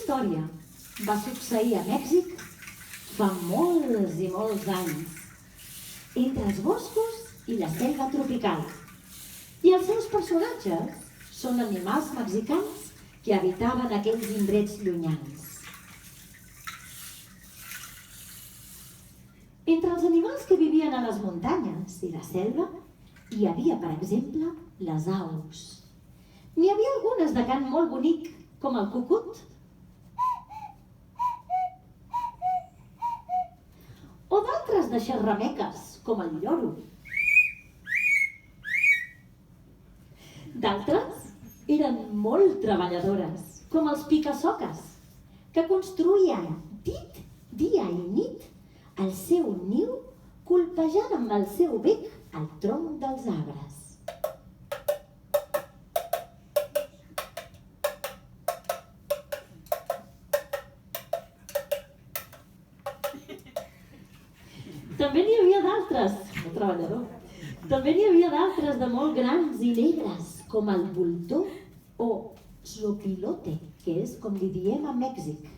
història va succeir a Mèxic fa molts i molts anys, entre els boscos i la selva tropical. I els seus personatges són animals mexicans que habitaven aquells indrets llunyans. Entre els animals que vivien a les muntanyes i la selva hi havia, per exemple, les aus. N'hi havia algunes de cant molt bonic, com el cucut, o d'altres de xerrameques, com el lloro. D'altres eren molt treballadores, com els pica-soques, que construïen dia i nit el seu niu colpejant amb el seu bec el tronc dels arbres. També n'hi havia d'altres de molt grans i negres, com el voltor o zopilote, que és com li diem a Mèxic.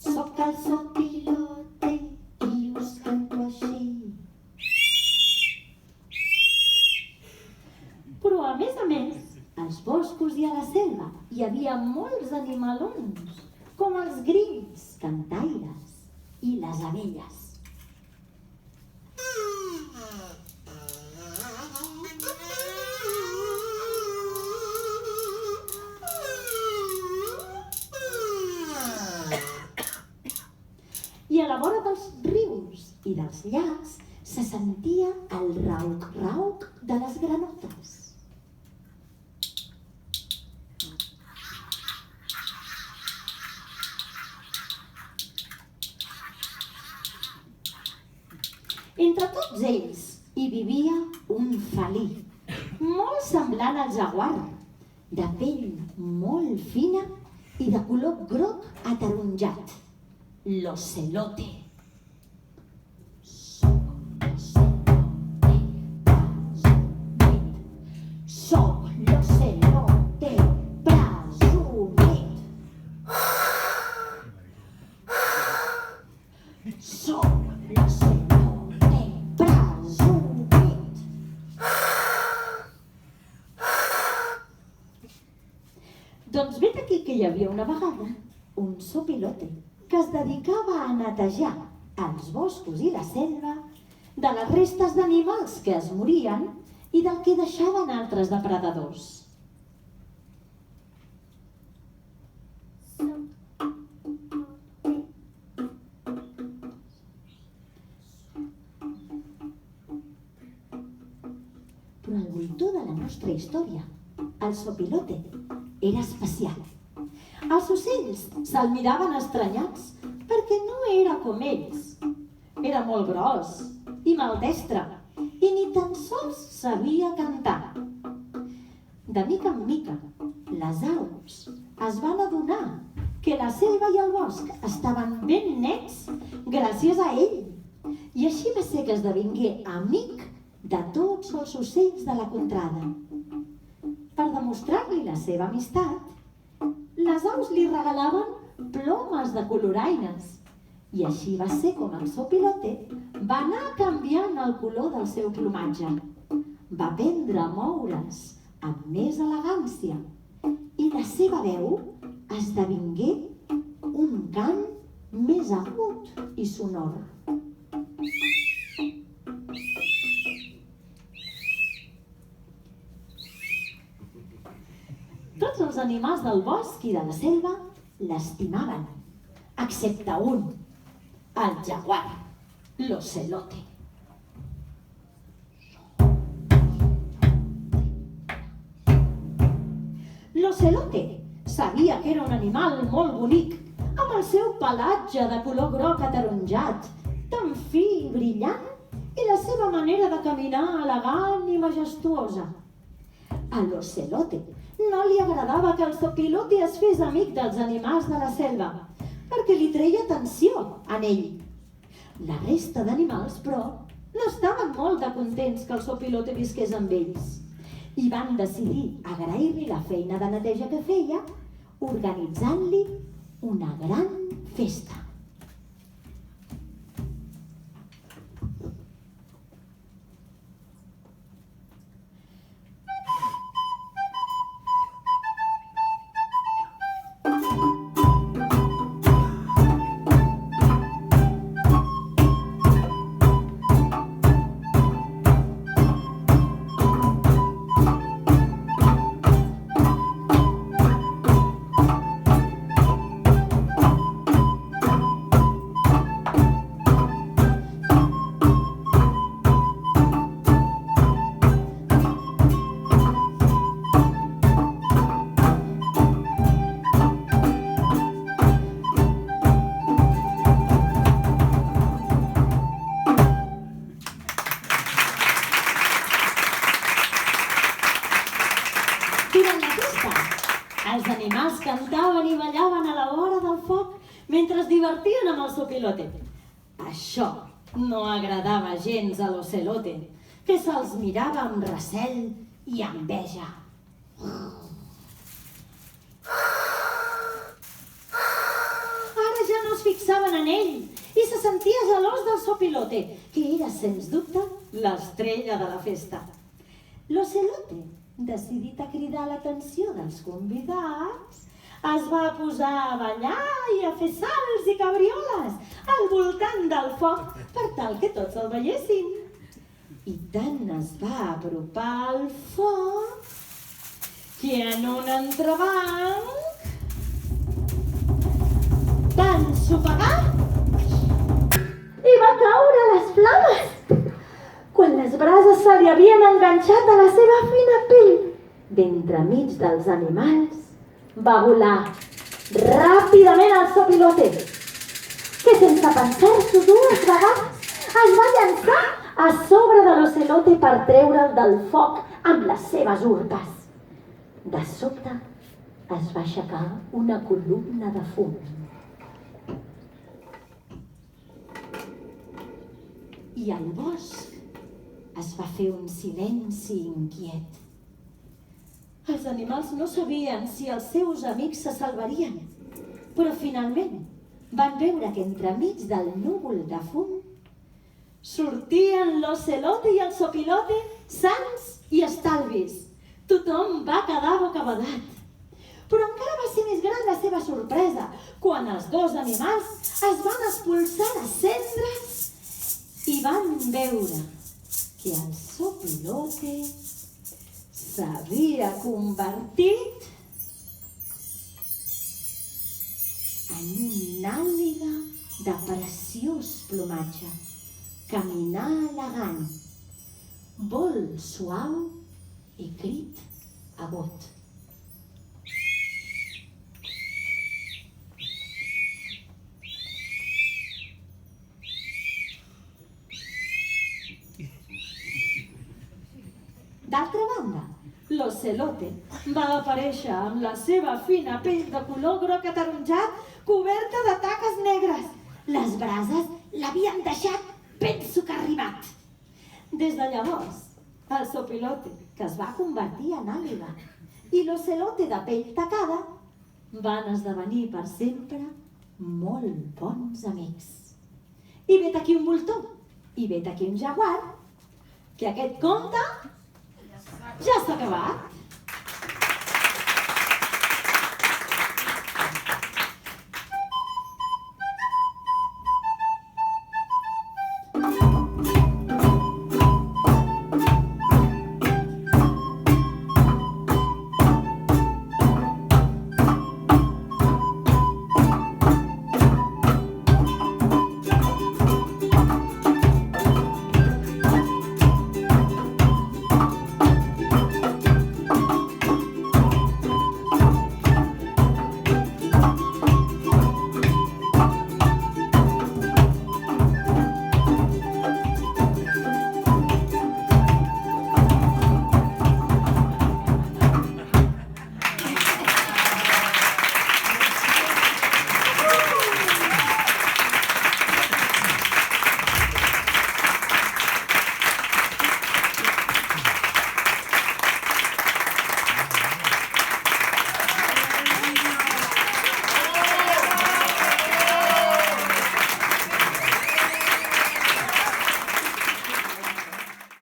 Soc el zopilote i us canto així. Però a més, als boscos i a la selva hi havia molts animalons, com els grills, cantaires i les abelles. I a la vora dels rius i dels llacs se sentia el rauc-rauc de les granotes. Entre tots ells hi vivia un felí, molt semblant al jaguar, de pell molt fina i de color groc ataronjat, l'ocelote. Soc l'ocelote presumit. Soc l'ocelote presumit. Doncs vet aquí que hi havia una vegada un zopilote que es dedicava a netejar els boscos i la selva de les restes d'animals que es morien i del que deixaven altres depredadors. Però el voltor de la nostra història, el zopilote, era especial. Els ocells se'l miraven estranyats perquè no era com ells. Era molt gros i maldestre i ni tan sols sabia cantar. De mica en mica, les aus es van adonar que la selva i el bosc estaven ben nets gràcies a ell. I així va ser que esdevingué amic de tots els ocells de la contrada. Per demostrar-li la seva amistat, les aus li regalaven plomes de coloraines i així va ser com el zopilote va anar canviant el color del seu plomatge. Va aprendre a moure's amb més elegància i la seva veu esdevingué un cant més agut i sonor. Tots els animals del bosc i de la selva l'estimaven, excepte un, el jaguar, l'ocelote. L'ocelote sabia que era un animal molt bonic, amb el seu pelatge de color groc ataronjat, tan fi i brillant, i la seva manera de caminar elegant i majestuosa. A l'ocelote no li agradava que el sopilote es fes amic dels animals de la selva, perquè li treia atenció en ell. La resta d'animals, però, no estaven molt de contents que el sopilote visqués amb ells i van decidir agrair-li la feina de neteja que feia, organitzant-li una gran festa. Durant la festa, els animals cantaven i ballaven a la vora del foc mentre es divertien amb el sopilote. Això no agradava gens a l'ocelote, que se'ls mirava amb recel i enveja. Ara ja no es fixaven en ell i se sentia gelós del sopilote, que era, sens dubte, l'estrella de la festa. L'ocelote, decidit a cridar l'atenció dels convidats, es va posar a ballar i a fer salts i cabrioles al voltant del foc per tal que tots el veiessin. I tant es va apropar al foc que en un entrebanc va ensopegar i va caure a les flames. Quan les brases se li havien enganxat a la seva fina pell, d'entremig dels animals, va volar ràpidament al sopilote, que sense pensar-s'ho dues vegades es va llançar a sobre de l'ocelote per treure'l del foc amb les seves urpes. De sobte es va aixecar una columna de fum. I al bosc es va fer un silenci inquiet. Els animals no sabien si els seus amics se salvarien, però finalment van veure que entremig del núvol de fum sortien l'ocelote i el sopilote sans i estalvis. Tothom va quedar bocabadat. Però encara va ser més gran la seva sorpresa quan els dos animals es van expulsar les cendres i van veure que el sopilote s'havia convertit en una àliga de preciós plomatge, caminar elegant, vol suau i crit agut. D'altra banda, l'ocelote va aparèixer amb la seva fina pell de color groc ataronjat coberta de taques negres. Les brases l'havien deixat ben socarrimat. Des de llavors, el sopilote, que es va convertir en àliga, i l'ocelote de pell tacada van esdevenir per sempre molt bons amics. I vet aquí un voltor, i vet aquí un jaguar, que aquest conte ja s'ha acabat.